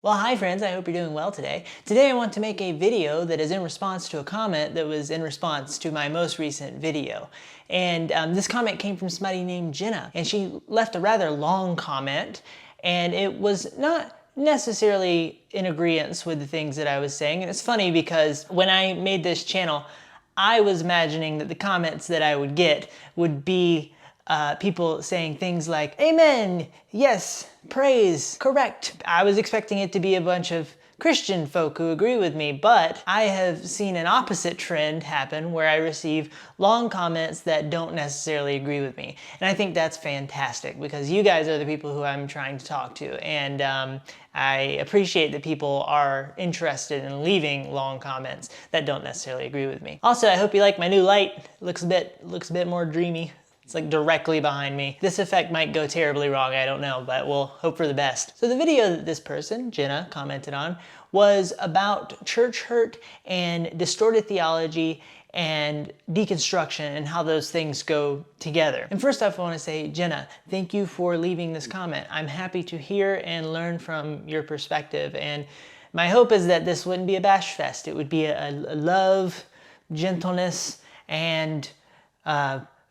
Well, hi friends, I hope you're doing well today. Today I want to make a video that is in response to a comment that was in response to my most recent video. And this comment came from somebody named Jenna, and she left a rather long comment, and it was not necessarily in agreement with the things that I was saying. And it's funny because when I made this channel, I was imagining that the comments that I would get would be people saying things like, amen, yes, praise, correct. I was expecting it to be a bunch of Christian folk who agree with me, but I have seen an opposite trend happen where I receive long comments that don't necessarily agree with me. And I think that's fantastic because you guys are the people who I'm trying to talk to. And I appreciate that people are interested in leaving long comments that don't necessarily agree with me. Also, I hope you like my new light. It looks a bit more dreamy. It's like directly behind me. This effect might go terribly wrong, I don't know, but we'll hope for the best. So the video that this person, Jenna, commented on was about church hurt and distorted theology and deconstruction and how those things go together. And first off, I want to say, Jenna, thank you for leaving this comment. I'm happy to hear and learn from your perspective. And my hope is that this wouldn't be a bash fest. It would be a love, gentleness, and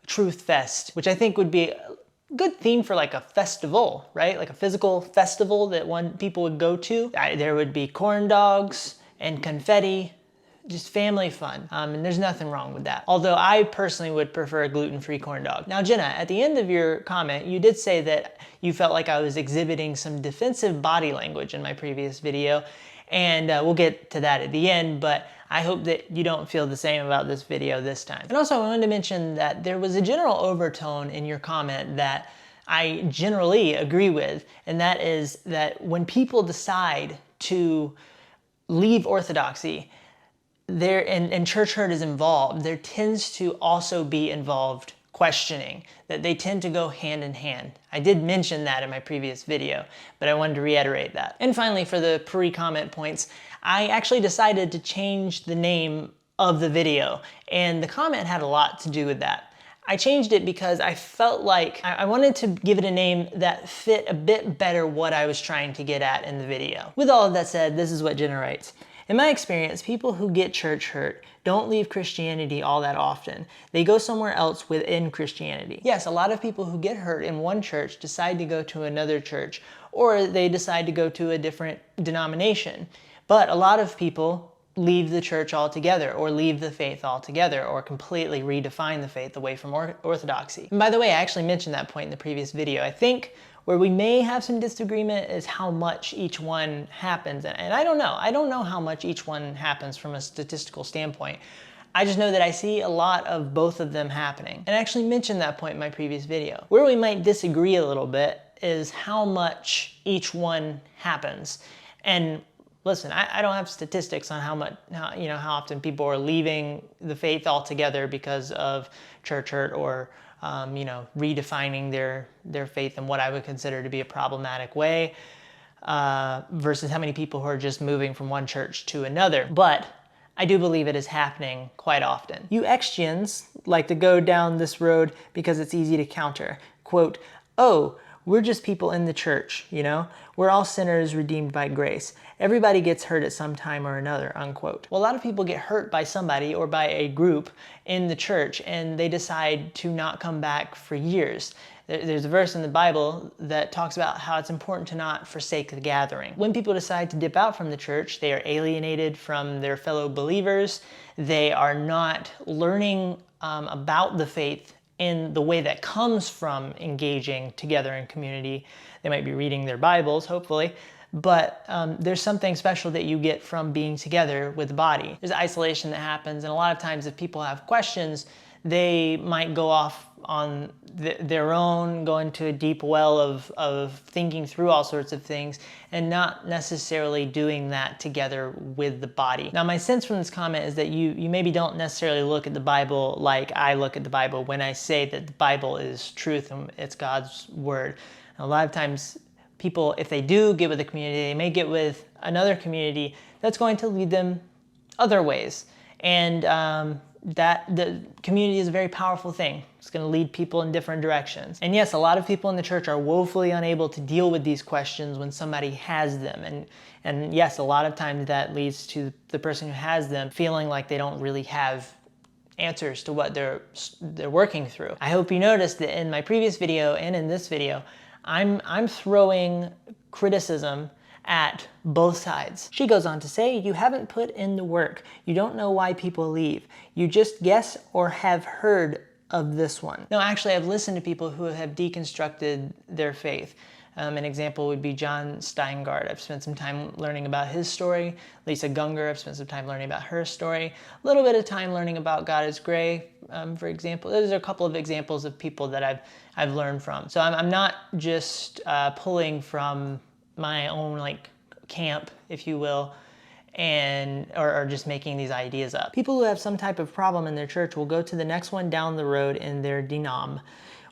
truth fest, which I think would be a good theme for like a festival, right? Like a physical festival that people would go to. There would be corn dogs and confetti, just family fun. And there's nothing wrong with that. Although I personally would prefer a gluten-free corn dog. Now, Jenna, at the end of your comment, you did say that you felt like I was exhibiting some defensive body language in my previous video. And we'll get to that at the end, but I hope that you don't feel the same about this video this time. And also I wanted to mention that there was a general overtone in your comment that I generally agree with, and that is that when people decide to leave orthodoxy, and church hurt is involved, there tends to also be involved questioning, that they tend to go hand in hand. I did mention that in my previous video, but I wanted to reiterate that. And finally, for the pre-comment points, I actually decided to change the name of the video, and the comment had a lot to do with that. I changed it because I felt like I wanted to give it a name that fit a bit better what I was trying to get at in the video. With all of that said, this is what Jenna writes. In my experience, people who get church hurt don't leave Christianity all that often. They go somewhere else within Christianity. Yes, a lot of people who get hurt in one church decide to go to another church, or they decide to go to a different denomination. But a lot of people leave the church altogether, or leave the faith altogether, or completely redefine the faith away from orthodoxy. And by the way, I actually mentioned that point in the previous video. I think where we may have some disagreement is how much each one happens. And I don't know. I don't know how much each one happens from a statistical standpoint. I just know that I see a lot of both of them happening. And I actually mentioned that point in my previous video. Where we might disagree a little bit is how much each one happens. And listen, I don't have statistics on how often people are leaving the faith altogether because of church hurt or redefining their faith in what I would consider to be a problematic way, versus how many people who are just moving from one church to another. But I do believe it is happening quite often. You Xtians like to go down this road because it's easy to counter. Quote, oh, we're just people in the church, We're all sinners redeemed by grace. Everybody gets hurt at some time or another, unquote. Well, a lot of people get hurt by somebody or by a group in the church, and they decide to not come back for years. There's a verse in the Bible that talks about how it's important to not forsake the gathering. When people decide to dip out from the church, they are alienated from their fellow believers. They are not learning about the faith in the way that comes from engaging together in community. They might be reading their Bibles, hopefully, but there's something special that you get from being together with the body. There's isolation that happens, and a lot of times if people have questions, they might go off on their own, go into a deep well of thinking through all sorts of things and not necessarily doing that together with the body. Now, my sense from this comment is that you maybe don't necessarily look at the Bible like I look at the Bible when I say that the Bible is truth and it's God's word. And a lot of times people, if they do get with a community, they may get with another community that's going to lead them other ways. And that the community is a very powerful thing. It's going to lead people in different directions. And yes, a lot of people in the church are woefully unable to deal with these questions when somebody has them. And yes, a lot of times that leads to the person who has them feeling like they don't really have answers to what they're working through. I hope you noticed that in my previous video and in this video, I'm throwing criticism at both sides. She goes on to say, you haven't put in the work. You don't know why people leave. You just guess or have heard of this one. No, actually, I've listened to people who have deconstructed their faith. An example would be John Steingart. I've spent some time learning about his story. Lisa Gungor, I've spent some time learning about her story. A little bit of time learning about God is Gray, for example. Those are a couple of examples of people that I've learned from. So I'm not just pulling from my own like camp, if you will, or just making these ideas up. People who have some type of problem in their church will go to the next one down the road in their denom.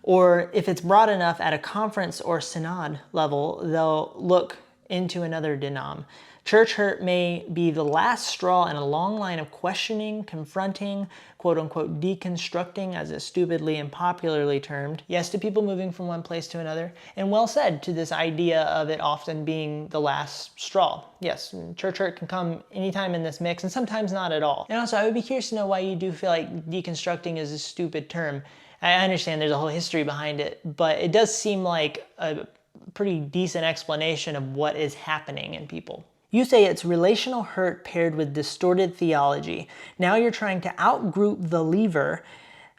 Or if it's broad enough at a conference or synod level, they'll look into another denom. Church hurt may be the last straw in a long line of questioning, confronting, quote unquote, deconstructing, as it's stupidly and popularly termed. Yes, to people moving from one place to another, and well said to this idea of it often being the last straw. Yes, church hurt can come anytime in this mix, and sometimes not at all. And also, I would be curious to know why you do feel like deconstructing is a stupid term. I understand there's a whole history behind it, but it does seem like a pretty decent explanation of what is happening in people. You say it's relational hurt paired with distorted theology. Now you're trying to outgroup the leaver,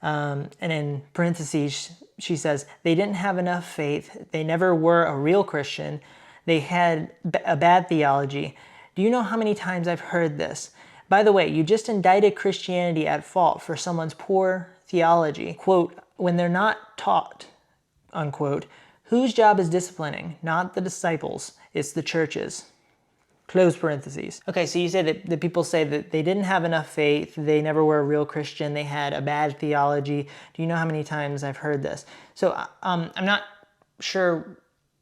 and in parentheses, she says, they didn't have enough faith, they never were a real Christian, they had a bad theology. Do you know how many times I've heard this? By the way, you just indicted Christianity at fault for someone's poor theology. Quote, when they're not taught, unquote, whose job is disciplining? Not the disciples, it's the churches. Close parentheses. Okay, so you say that people say that they didn't have enough faith, they never were a real Christian, they had a bad theology. Do you know how many times I've heard this? So I'm not sure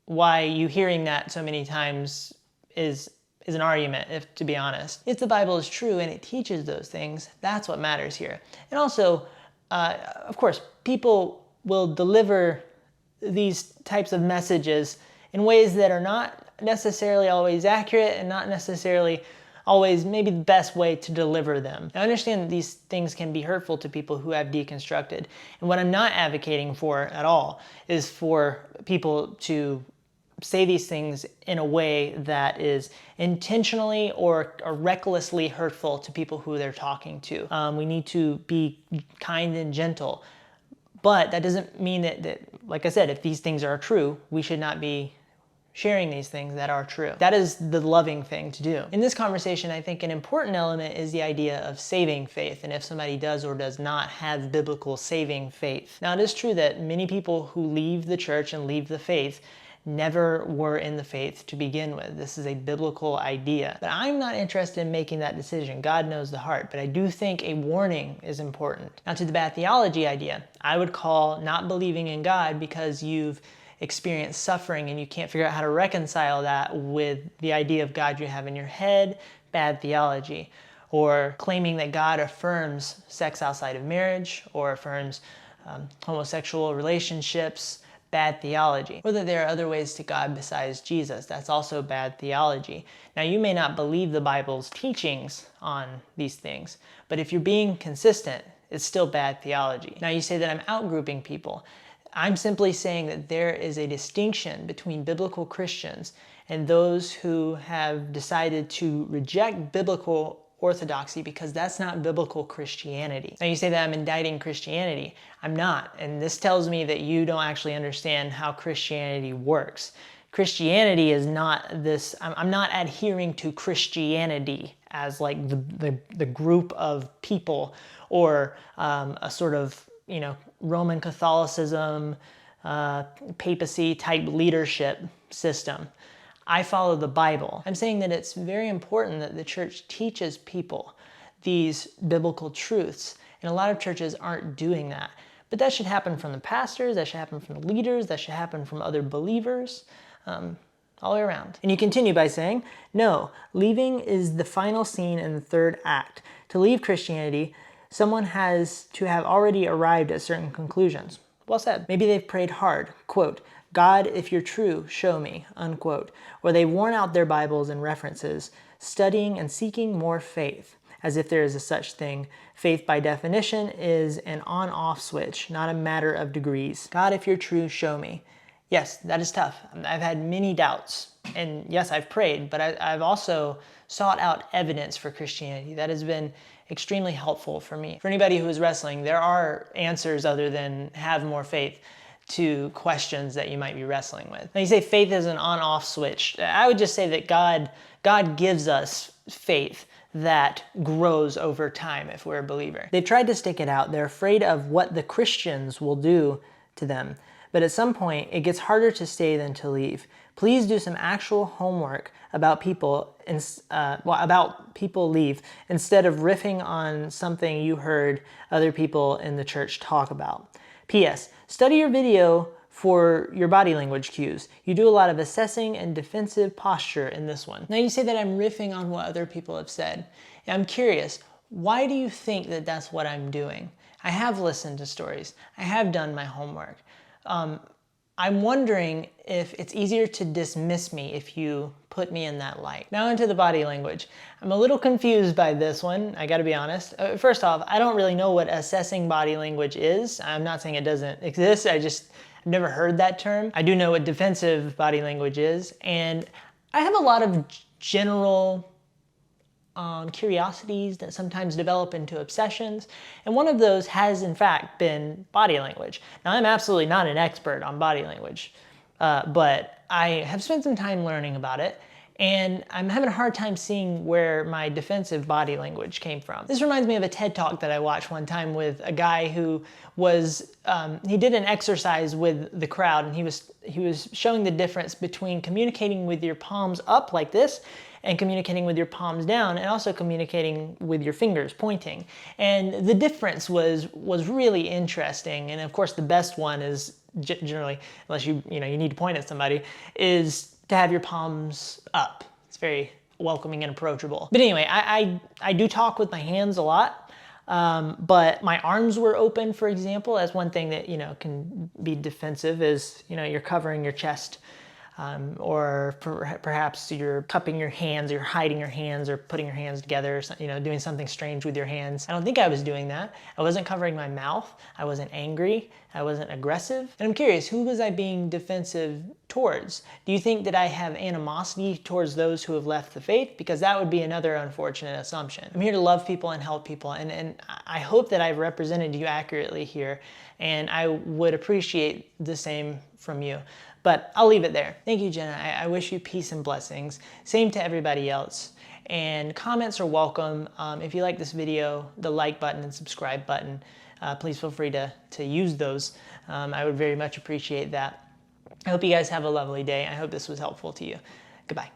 why you hearing that so many times is an argument, if to be honest. If the Bible is true and it teaches those things, that's what matters here. And also, of course, people will deliver these types of messages in ways that are not necessarily always accurate and not necessarily always maybe the best way to deliver them. I understand that these things can be hurtful to people who have deconstructed. And what I'm not advocating for at all is for people to say these things in a way that is intentionally or recklessly hurtful to people who they're talking to. We need to be kind and gentle. But that doesn't mean that, like I said, if these things are true, we should not be sharing these things that are true. That is the loving thing to do. In this conversation, I think an important element is the idea of saving faith, and if somebody does or does not have biblical saving faith. Now, it is true that many people who leave the church and leave the faith never were in the faith to begin with. This is a biblical idea. But I'm not interested in making that decision. God knows the heart. But I do think a warning is important. Now, to the bad theology idea, I would call not believing in God because you've experienced suffering and you can't figure out how to reconcile that with the idea of God you have in your head, bad theology. Or claiming that God affirms sex outside of marriage or affirms homosexual relationships, bad theology. Or that there are other ways to God besides Jesus. That's also bad theology. Now, you may not believe the Bible's teachings on these things, but if you're being consistent, it's still bad theology. Now, you say that I'm outgrouping people. I'm simply saying that there is a distinction between biblical Christians and those who have decided to reject biblical orthodoxy because that's not biblical Christianity. Now, you say that I'm indicting Christianity. I'm not, and this tells me that you don't actually understand how Christianity works. Christianity is not this, I'm not adhering to Christianity as like the group of people or a sort of, Roman Catholicism, papacy type leadership system. I follow the Bible. I'm saying that it's very important that the church teaches people these biblical truths, and a lot of churches aren't doing that. But that should happen from the pastors, that should happen from the leaders, that should happen from other believers, all the way around. And you continue by saying, no, leaving is the final scene in the third act. To leave Christianity, someone has to have already arrived at certain conclusions. Well said. Maybe they've prayed hard. Quote, God, if you're true, show me, unquote. Or they've worn out their Bibles and references, studying and seeking more faith, as if there is a such thing. Faith, by definition, is an on-off switch, not a matter of degrees. God, if you're true, show me. Yes, that is tough. I've had many doubts. And yes, I've prayed, but I've also sought out evidence for Christianity. That has been extremely helpful for me. For anybody who is wrestling, there are answers other than have more faith to questions that you might be wrestling with. Now you say faith is an on-off switch. I would just say that God gives us faith that grows over time if we're a believer. They've tried to stick it out. They're afraid of what the Christians will do to them. But at some point, it gets harder to stay than to leave. Please do some actual homework about people leave instead of riffing on something you heard other people in the church talk about. P.S. Study your video for your body language cues. You do a lot of assessing and defensive posture in this one. Now you say that I'm riffing on what other people have said. I'm curious, why do you think that that's what I'm doing? I have listened to stories. I have done my homework. I'm wondering if it's easier to dismiss me if you put me in that light. Now into the body language. I'm a little confused by this one, I gotta be honest. First off, I don't really know what assessing body language is. I'm not saying it doesn't exist, I've never heard that term. I do know what defensive body language is, and I have a lot of general curiosities that sometimes develop into obsessions, and one of those has in fact been body language. Now I'm absolutely not an expert on body language, but I have spent some time learning about it, and I'm having a hard time seeing where my defensive body language came from. This reminds me of a TED Talk that I watched one time with a guy who was, he did an exercise with the crowd, and he was showing the difference between communicating with your palms up like this and communicating with your palms down, and also communicating with your fingers pointing. And the difference was really interesting. And of course, the best one is generally, unless you need to point at somebody, is to have your palms up. It's very welcoming and approachable. But anyway, I do talk with my hands a lot, but my arms were open, for example. That's one thing that can be defensive, is you're covering your chest. Or perhaps you're cupping your hands, you're hiding your hands, or putting your hands together, doing something strange with your hands. I don't think I was doing that. I wasn't covering my mouth. I wasn't angry. I wasn't aggressive. And I'm curious, who was I being defensive towards? Do you think that I have animosity towards those who have left the faith? Because that would be another unfortunate assumption. I'm here to love people and help people, and I hope that I've represented you accurately here, and I would appreciate the same from you. But I'll leave it there. Thank you, Jenna. I wish you peace and blessings. Same to everybody else. And comments are welcome. If you like this video, the like button and subscribe button, please feel free to use those. I would very much appreciate that. I hope you guys have a lovely day. I hope this was helpful to you. Goodbye.